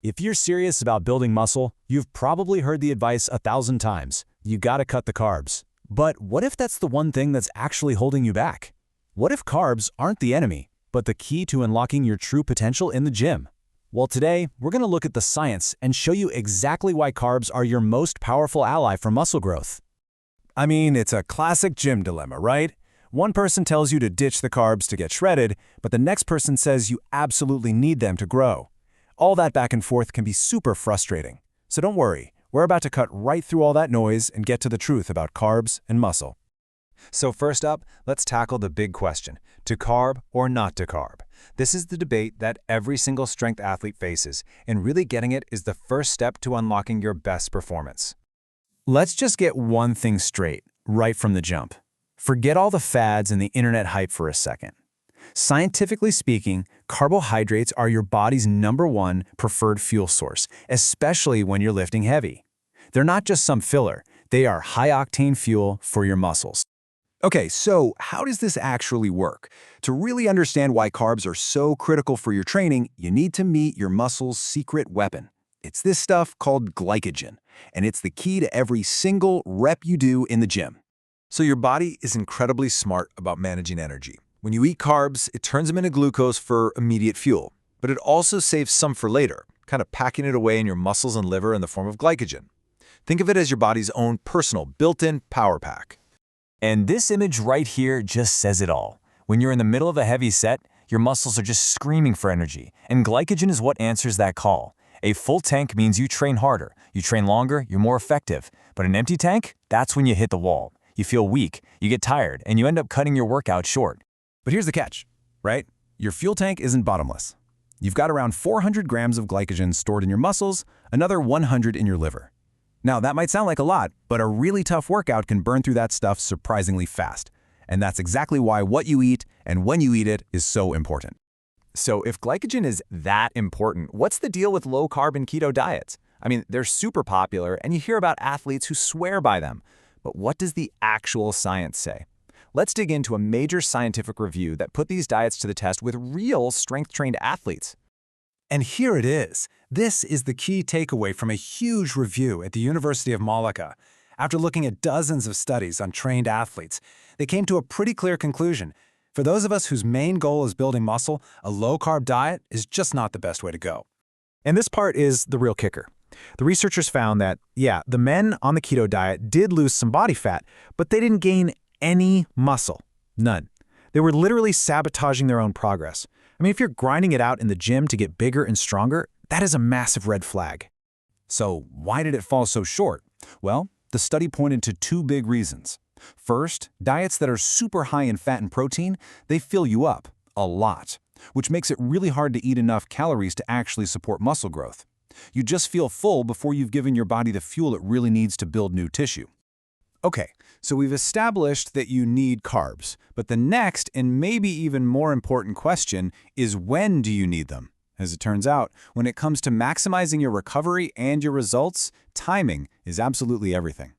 If you're serious about building muscle, you've probably heard the advice 1,000 times. You gotta cut the carbs. But what if that's the one thing that's actually holding you back? What if carbs aren't the enemy, but the key to unlocking your true potential in the gym? Well, today, we're gonna look at the science and show you exactly why carbs are your most powerful ally for muscle growth. I mean, it's a classic gym dilemma, right? One person tells you to ditch the carbs to get shredded, but the next person says you absolutely need them to grow. All that back and forth can be super frustrating. So don't worry, we're about to cut right through all that noise and get to the truth about carbs and muscle. So first up, let's tackle the big question, to carb or not to carb? This is the debate that every single strength athlete faces, and really getting it is the first step to unlocking your best performance. Let's just get one thing straight, right from the jump. Forget all the fads and the internet hype for a second. Scientifically speaking, carbohydrates are your body's #1 preferred fuel source, especially when you're lifting heavy. They're not just some filler, they are high-octane fuel for your muscles. Okay, so how does this actually work? To really understand why carbs are so critical for your training, you need to meet your muscle's secret weapon. It's this stuff called glycogen, and it's the key to every single rep you do in the gym. So your body is incredibly smart about managing energy. When you eat carbs, it turns them into glucose for immediate fuel, but it also saves some for later, kind of packing it away in your muscles and liver in the form of glycogen. Think of it as your body's own personal, built-in power pack. And this image right here just says it all. When you're in the middle of a heavy set, your muscles are just screaming for energy, and glycogen is what answers that call. A full tank means you train harder, you train longer, you're more effective. But an empty tank? That's when you hit the wall. You feel weak, you get tired, and you end up cutting your workout short. But here's the catch, right? Your fuel tank isn't bottomless. You've got around 400 grams of glycogen stored in your muscles, another 100 in your liver. Now, that might sound like a lot, but a really tough workout can burn through that stuff surprisingly fast. And that's exactly why what you eat and when you eat it is so important. So if glycogen is that important, what's the deal with low-carb and keto diets? I mean, they're super popular, and you hear about athletes who swear by them. But what does the actual science say? Let's dig into a major scientific review that put these diets to the test with real strength-trained athletes. And here it is. This is the key takeaway from a huge review at the University of Málaga. After looking at dozens of studies on trained athletes, they came to a pretty clear conclusion. For those of us whose main goal is building muscle, a low-carb diet is just not the best way to go. And this part is the real kicker. The researchers found that, yeah, the men on the keto diet did lose some body fat, but they didn't gain any muscle. None. They were literally sabotaging their own progress. I mean, if you're grinding it out in the gym to get bigger and stronger, that is a massive red flag. So why did it fall so short? Well, the study pointed to two big reasons. First, diets that are super high in fat and protein, they fill you up a lot, which makes it really hard to eat enough calories to actually support muscle growth. You just feel full before you've given your body the fuel it really needs to build new tissue. Okay, so we've established that you need carbs, but the next and maybe even more important question is when do you need them? As it turns out, when it comes to maximizing your recovery and your results, timing is absolutely everything.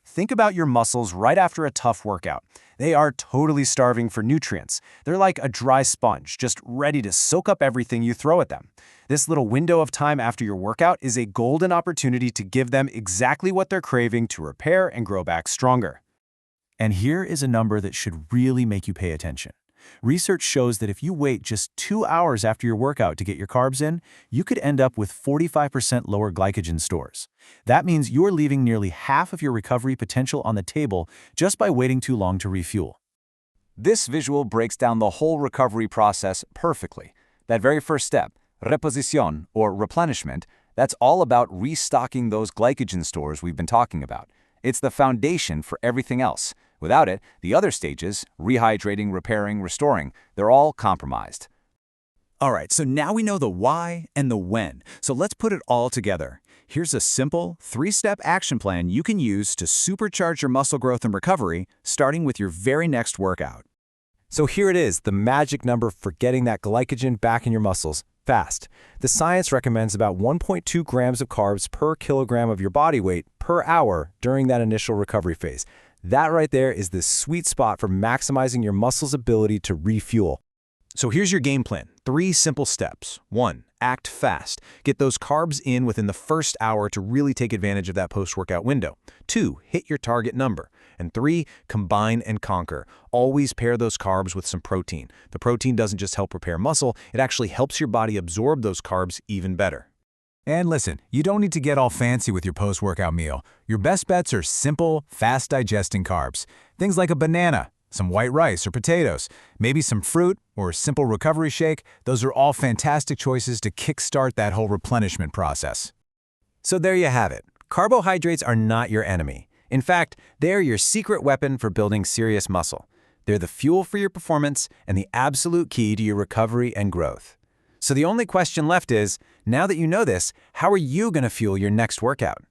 Think about your muscles right after a tough workout. They are totally starving for nutrients. They're like a dry sponge, just ready to soak up everything you throw at them. This little window of time after your workout is a golden opportunity to give them exactly what they're craving to repair and grow back stronger. And here is a number that should really make you pay attention. Research shows that if you wait just 2 hours after your workout to get your carbs in, you could end up with 45% lower glycogen stores. That means you're leaving nearly half of your recovery potential on the table just by waiting too long to refuel. This visual breaks down the whole recovery process perfectly. That very first step, reposición or replenishment, that's all about restocking those glycogen stores we've been talking about. It's the foundation for everything else. Without it, the other stages, rehydrating, repairing, restoring, they're all compromised. All right, so now we know the why and the when. So let's put it all together. Here's a simple 3-step action plan you can use to supercharge your muscle growth and recovery, starting with your very next workout. So here it is, the magic number for getting that glycogen back in your muscles fast. The science recommends about 1.2 grams of carbs per kilogram of your body weight per hour during that initial recovery phase. That right there is the sweet spot for maximizing your muscle's ability to refuel. So here's your game plan. 3 simple steps. 1. act fast. Get those carbs in within the first hour to really take advantage of that post-workout window. 2, hit your target number. And 3, combine and conquer. Always pair those carbs with some protein. The protein doesn't just help repair muscle, it actually helps your body absorb those carbs even better. And listen, you don't need to get all fancy with your post-workout meal. Your best bets are simple, fast-digesting carbs. Things like a banana, some white rice or potatoes, maybe some fruit or a simple recovery shake. Those are all fantastic choices to kickstart that whole replenishment process. So there you have it. Carbohydrates are not your enemy. In fact, they're your secret weapon for building serious muscle. They're the fuel for your performance and the absolute key to your recovery and growth. So the only question left is, now that you know this, how are you going to fuel your next workout?